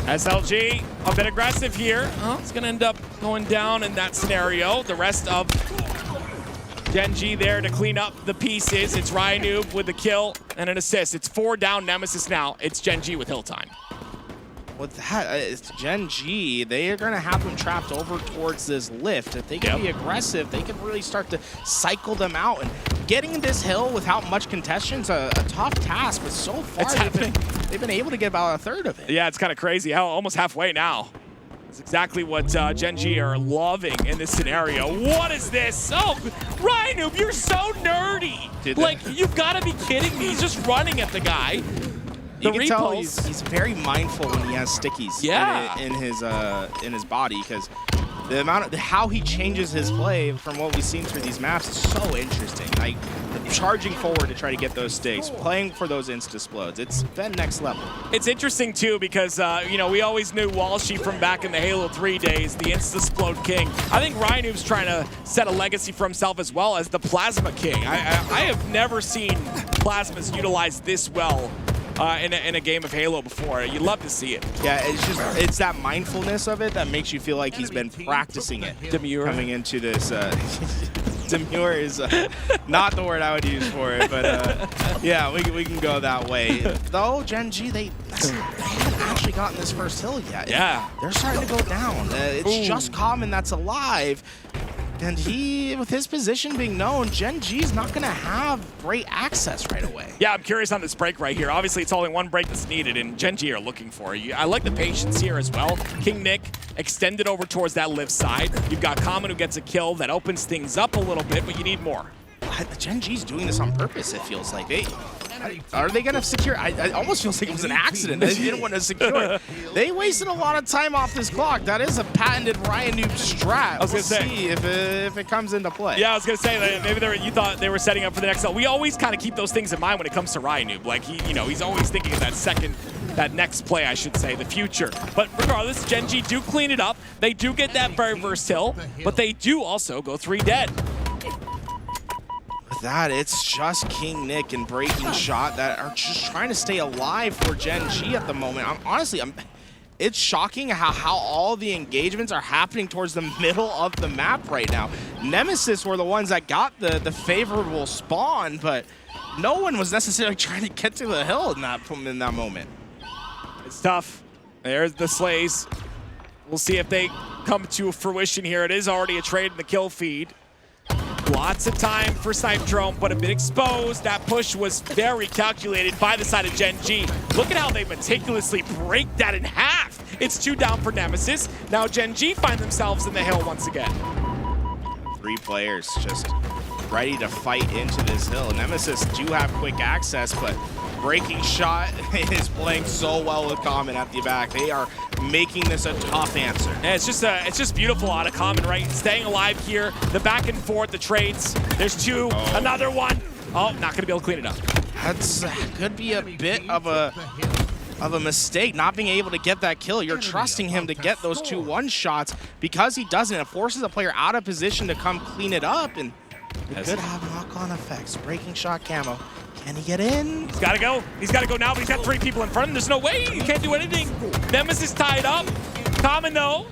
Speaker 3: SLG, a bit aggressive here. It's going to end up going down in that scenario. The rest of Gen.G there to clean up the pieces. It's RyaNoob with the kill and an assist. It's 4 down Nemesis now. It's Gen.G with hill time.
Speaker 2: With that, it's Gen.G. They are going to have them trapped over towards this lift. If they can be aggressive, they can really start to cycle them out. And getting this hill without much contention is a tough task, but so far they've been able to get about a third of it.
Speaker 3: Yeah, it's kind of crazy. Almost halfway now. That's exactly what Gen.G are loving in this scenario. What is this? Oh, RyaNoob, you're so nerdy. Dude, like, you've got to be kidding me. He's just running at the guy.
Speaker 2: You can tell he's very mindful when he has stickies in his body, because the amount of how he changes his play from what we've seen through these maps is so interesting. Like charging forward to try to get those stakes, playing for those insta-splodes. It's been next level.
Speaker 3: It's interesting too because you know, we always knew Walshy from back in the Halo 3 days, the insta-splode king. I think RyaNoob's trying to set a legacy for himself as well as the Plasma King. I have never seen Plasmas utilized this well in a game of Halo before. You love to see it.
Speaker 2: Yeah, it's that mindfulness of it that makes you feel like he's been practicing it.
Speaker 3: Demure.
Speaker 2: Coming into this. Demure is not the word I would use for it, but yeah, we can go that way. Though Gen.G, they haven't actually gotten this first hill yet.
Speaker 3: Yeah.
Speaker 2: They're starting to go down. It's just Common that's alive. And he, with his position being known, Gen.G is not going to have great access right away.
Speaker 3: Yeah, I'm curious on this break right here. Obviously, it's only one break that's needed, and Gen.G are looking for it. I like the patience here as well. KingNick extended over towards that lift side. You've got Common who gets a kill. That opens things up a little bit, but you need more.
Speaker 2: Gen.G's doing this on purpose, it feels like. Are they going to secure? I almost feels like it was an accident. They didn't want to secure. They wasted a lot of time off this clock. That is a patented RyaNoob strat.
Speaker 3: I was going to say.
Speaker 2: See if it comes into play.
Speaker 3: Yeah, I was going to say that maybe you thought they were setting up for the next hill. We always kind of keep those things in mind when it comes to RyaNoob. Like, he's always thinking of that next play, I should say, the future. But regardless, Gen.G do clean it up. They do get that very first hill, but they do also go 3 dead.
Speaker 2: With that, it's just KingNick and Breakingshot that are just trying to stay alive for Gen.G at the moment. It's shocking how all the engagements are happening towards the middle of the map right now. Nemesis were the ones that got the favorable spawn, but no one was necessarily trying to get to the hill in that moment.
Speaker 3: It's tough. There's the Slays. We'll see if they come to fruition here. It is already a trade in the kill feed. Lots of time for Snipedrone, but a bit exposed. That push was very calculated by the side of Gen.G. Look at how they meticulously break that in half. It's 2 down for Nemesis. Now Gen.G find themselves in the hill once again.
Speaker 2: 3 players just ready to fight into this hill. Nemesis do have quick access, but Breakingshot is playing so well with Common at the back. They are making this a tough answer.
Speaker 3: And it's just beautiful out of Common, right? Staying alive here, the back and forth, the trades. There's two, another one. Oh, not gonna be able to clean it up.
Speaker 2: That's could be a bit of a mistake, not being able to get that kill. You're trusting him to get those 2 one-shots. Because he doesn't, it forces a player out of position to come clean it up, and it could have knock-on effects. Breakingshot camo. Can he get in?
Speaker 3: He's gotta go. He's gotta go now, but he's got 3 people in front of him. There's no way. He can't do anything. Nemesis tied up. Common, though,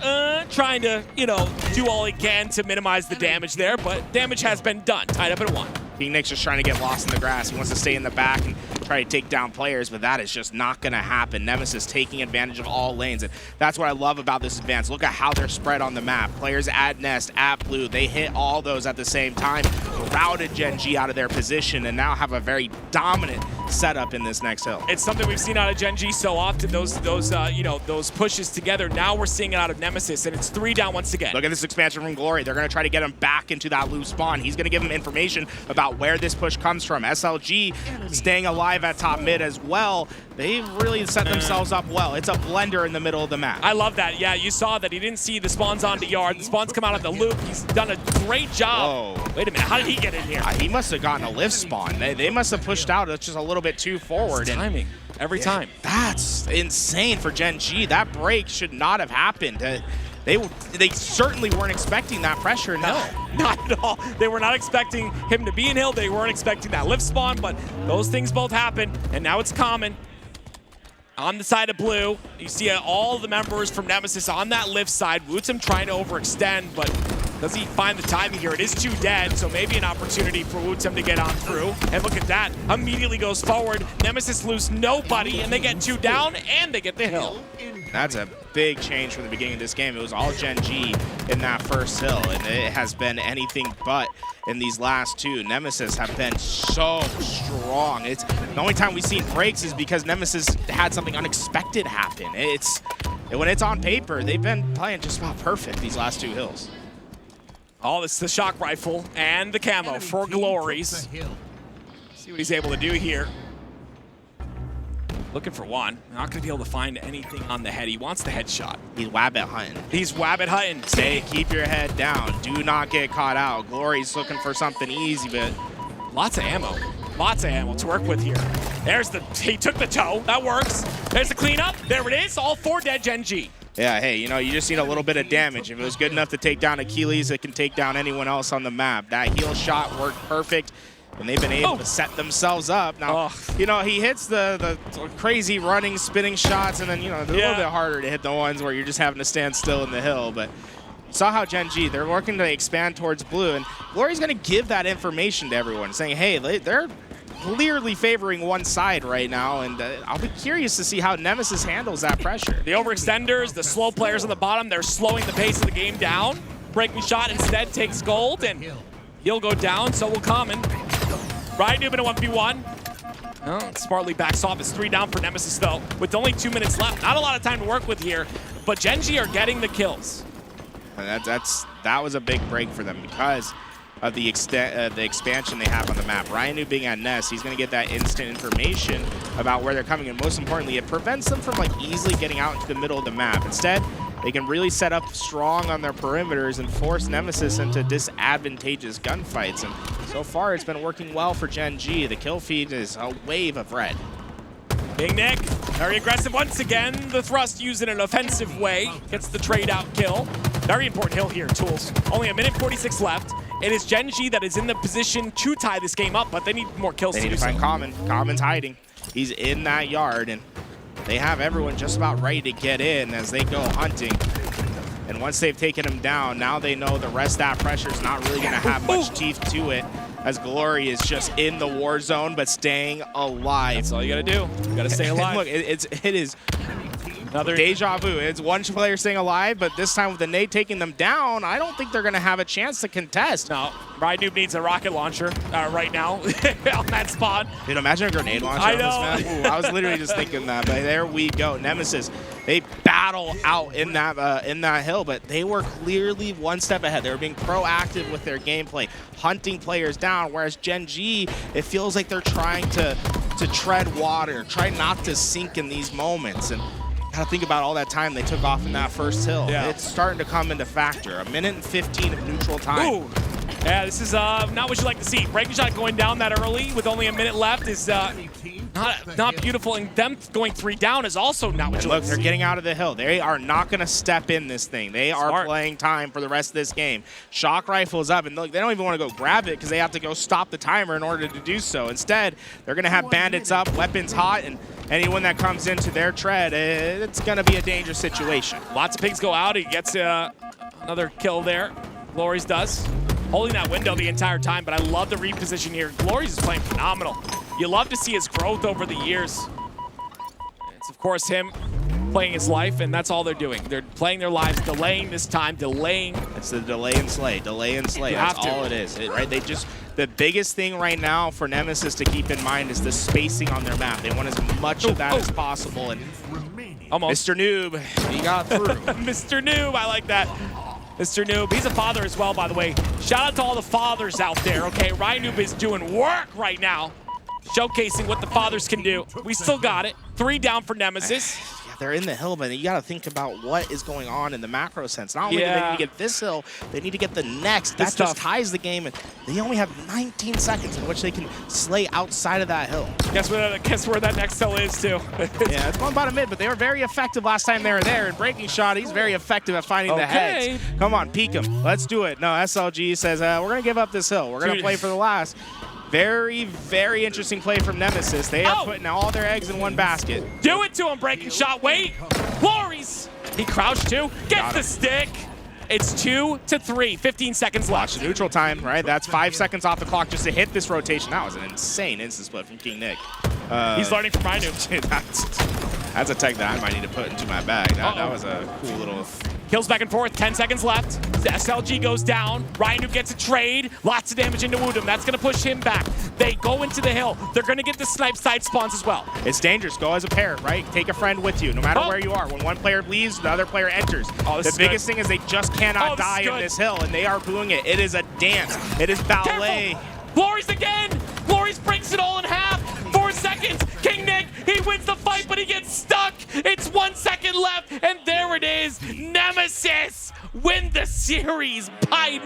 Speaker 3: trying to, you know, do all he can to minimize the damage there, but damage has been done. Tied up at 1.
Speaker 2: KingNick's just trying to get lost in the grass. He wants to stay in the back and try to take down players, but that is just not going to happen. Nemesis taking advantage of all lanes, and that's what I love about this advance. Look at how they're spread on the map. Players at Nest, at Blue, they hit all those at the same time, routed Gen.G out of their position, and now have a very dominant setup in this next hill.
Speaker 3: It's something we've seen out of Gen.G so often, those you know, those pushes together. Now we're seeing it out of Nemesis, and it's 3 down once again.
Speaker 2: Look at this expansion from Glory. They're going to try to get him back into that loose spawn. He's going to give him information about where this push comes from. SLG staying alive at top mid as well. They really set themselves up well. It's a blender in the middle of the map.
Speaker 3: I love that. Yeah, you saw that. He didn't see the spawns onto yard. The spawns come out of the loop. He's done a great job.
Speaker 2: Whoa.
Speaker 3: Wait a minute. How did he get in here?
Speaker 2: He must have gotten a lift spawn. They must have pushed out just a little bit too forward.
Speaker 3: Timing. Every time.
Speaker 2: That's insane for Gen.G. That break should not have happened. They certainly weren't expecting that pressure. No,
Speaker 3: not at all. They were not expecting him to be in hill. They weren't expecting that lift spawn, but those things both happen, and now it's Common. On the side of Blue, you see all the members from Nemesis on that lift side. WuTum trying to overextend, but does he find the timing here? It is 2 dead, so maybe an opportunity for WuTum to get on through. And look at that, immediately goes forward. Nemesis lose nobody, and they get 2 down, and they get the hill.
Speaker 2: That's a big change from the beginning of this game. It was all Gen.G in that first hill, and it has been anything but in these last 2. Nemesis have been so strong. It's the only time we've seen breaks is because Nemesis had something unexpected happen. When it's on paper, they've been playing just about perfect these last 2 hills.
Speaker 3: Oh, this is the shock rifle and the camo for GloryGGz. See what he's able to do here. Looking for one. Not going to be able to find anything on the head. He wants the headshot.
Speaker 2: He's wabbit hunting.
Speaker 3: He's wabbit hunting.
Speaker 2: Stay, keep your head down. Do not get caught out. GloryGGz looking for something easy, but
Speaker 3: lots of ammo. Lots of ammo to work with here. There's he took the toe. That works. There's the cleanup. There it is. All 4 dead Gen.G.
Speaker 2: Yeah, hey, you know, you just need a little bit of damage. If it was good enough to take down Achilles, it can take down anyone else on the map. That heal shot worked perfect, and they've been able to set themselves up. Now, you know, he hits the crazy running, spinning shots, and then, you know, it's a little bit harder to hit the ones where you're just having to stand still in the hill. But you saw how Gen.G, they're working to expand towards Blue, and GloryGGz going to give that information to everyone, saying, hey, they're clearly favoring one side right now, and I'll be curious to see how Nemesis handles that pressure.
Speaker 3: The overextenders, the slow players on the bottom, they're slowing the pace of the game down. Breakingshot instead takes gold, and he'll go down, so will Common. RyaNoob in a 1v1. Oh, smartly backs off. It's 3 down for Nemesis, though, with only 2 minutes left. Not a lot of time to work with here, but Gen.G are getting the kills.
Speaker 2: And that was a big break for them because of the expansion they have on the map. RyaNoob being at Nest, he's going to get that instant information about where they're coming, and most importantly, it prevents them from like easily getting out into the middle of the map. Instead, they can really set up strong on their perimeters and force Nemesis into disadvantageous gunfights. And so far, it's been working well for Gen.G. The kill feed is a wave of red.
Speaker 3: KingNick, very aggressive once again. The thrust used in an offensive way. Gets the trade out kill. Very important hill here, Tools. Only 1:46 left. It is Gen.G that is in the position to tie this game up, but they need more kills.
Speaker 2: They need to find Common. Common's hiding. He's in that yard, and they have everyone just about ready to get in as they go hunting. And once they've taken him down, now they know the rest of that pressure is not really going to have much teeth to it, as Glory is just in the war zone but staying alive.
Speaker 3: That's all you got to do. You got to stay alive.
Speaker 2: Look, it is another deja vu. It's one player staying alive, but this time with the nade taking them down, I don't think they're going to have a chance to contest.
Speaker 3: No, RyaNoob needs a rocket launcher right now on that spot.
Speaker 2: Dude, imagine a grenade launcher on this map. Ooh, I was literally just thinking that, but there we go. Nemesis, they battle out in that hill, but they were clearly one step ahead. They were being proactive with their gameplay, hunting players down, whereas Gen.G, it feels like they're trying to to tread water, try not to sink in these moments. And gotta think about all that time they took off in that first hill.
Speaker 3: Yeah.
Speaker 2: It's starting to come into factor. 1 minute and 15 of neutral time.
Speaker 3: Ooh. Yeah, this is not what you like to see. Breakingshot going down that early with only a minute left is not beautiful, and them going 3 down is also not what you like
Speaker 2: Look,
Speaker 3: to
Speaker 2: they're
Speaker 3: see.
Speaker 2: getting out of the hill. They are not going to step in this thing. They are
Speaker 3: Smart.
Speaker 2: playing time for the rest of this game. Shock rifle is up, and look, they don't even want to go grab it because they have to go stop the timer in order to do so. Instead, they're going to have bandits up, weapons hot, and anyone that comes into their tread, it's going to be a dangerous situation.
Speaker 3: Lots of pigs go out. He gets another kill there. GloryGGz does. Holding that window the entire time, but I love the reposition here. GloryGGz is playing phenomenal. You love to see his growth over the years. It's, of course, him playing his life, and that's all they're doing. They're playing their lives, delaying this time, delaying.
Speaker 2: It's the delay and slay, delay and slay.
Speaker 3: You
Speaker 2: That's
Speaker 3: have to.
Speaker 2: all it is, right? The biggest thing right now for Nemesis to keep in mind is the spacing on their map. They want as much of that as possible. And
Speaker 3: Almost.
Speaker 2: Mr. Noob, he got through.
Speaker 3: Mr. Noob, I like that. Mr. Noob, he's a father as well, by the way. Shout out to all the fathers out there, okay? RyaNoob is doing work right now, showcasing what the fathers can do. We still got it. 3 down for Nemesis.
Speaker 2: Yeah, they're in the hill, but you got to think about what is going on in the macro sense. Not only do they need to get this hill, they need to get the next. That just ties the game, and they only have 19 seconds in which they can slay outside of that hill.
Speaker 3: Guess where that next hill is, too.
Speaker 2: Yeah, it's going bottom mid, but they were very effective last time they were there. And Breakingshot, he's very effective at finding the heads. Come on, peek him. Let's do it. No, SLG says, we're going to give up this hill. We're going to play for the last. Very, very interesting play from Nemesis. They are putting all their eggs in one basket.
Speaker 3: Do it to him, Breakingshot. Wait. GloryGGz. He crouched too. Gets the stick. It's 2-3. 15 seconds left.
Speaker 2: Watch the neutral time, right? That's 5 seconds off the clock just to hit this rotation. That was an insane instant split from KingNick.
Speaker 3: He's learning from RyaNoob.
Speaker 2: That's a tech that I might need to put into my bag. That was a cool little...
Speaker 3: Kills back and forth, 10 seconds left. The SLG goes down. RyaNoob gets a trade. Lots of damage into WuTum. That's going to push him back. They go into the hill. They're going to get the snipe side spawns as well.
Speaker 2: It's dangerous. Go as a pair, right? Take a friend with you, no matter where you are. When one player leaves, the other player enters. The biggest thing is they just cannot die in this hill, and they are doing it. It is a dance. It is ballet.
Speaker 3: GloryGGz again. GloryGGz breaks it all in half. 4 seconds. KingNick, he wins the fight, but he gets stuck. It's 1 second left, and there it is. Nemesis win the series by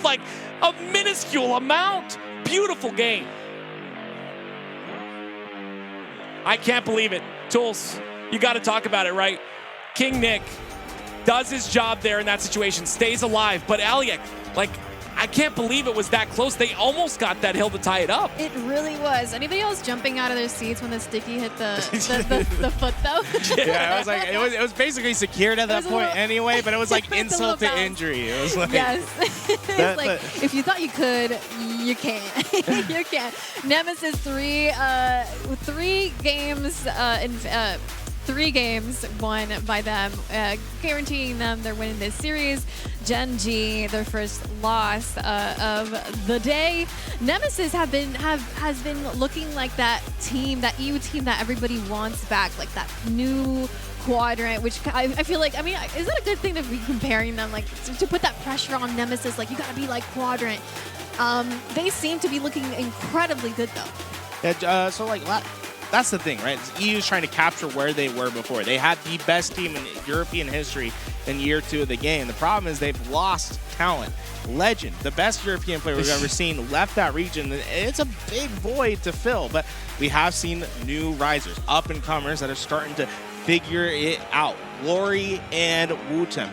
Speaker 3: like a minuscule amount. Beautiful game. I can't believe it. Tools, you got to talk about it, right? KingNick does his job there in that situation, stays alive, but Aliak, like, I can't believe it was that close. They almost got that hill to tie it up.
Speaker 1: It really was. Anybody else jumping out of their seats when the sticky hit the foot, though?
Speaker 2: Yeah, it was like it was basically secured at that point anyway, but it was like insult to injury. It was like
Speaker 1: it's like if you thought you could, you can't. You can't. Nemesis 3 games in 3 games won by them, guaranteeing them they're winning this series. Gen.G, their first loss of the day. Nemesis has been looking like that team, that EU team that everybody wants back, like that new quadrant, which I feel like, I mean, is that a good thing to be comparing them, like to put that pressure on Nemesis, like you gotta be like quadrant. They seem to be looking incredibly good though.
Speaker 2: So like that's the thing, right? EU's trying to capture where they were before. They had the best team in European history in year 2 of the game. The problem is they've lost talent. Legend, the best European player we've ever seen, left that region. It's a big void to fill, but we have seen new risers, up-and-comers that are starting to figure it out. Glory and WuTum.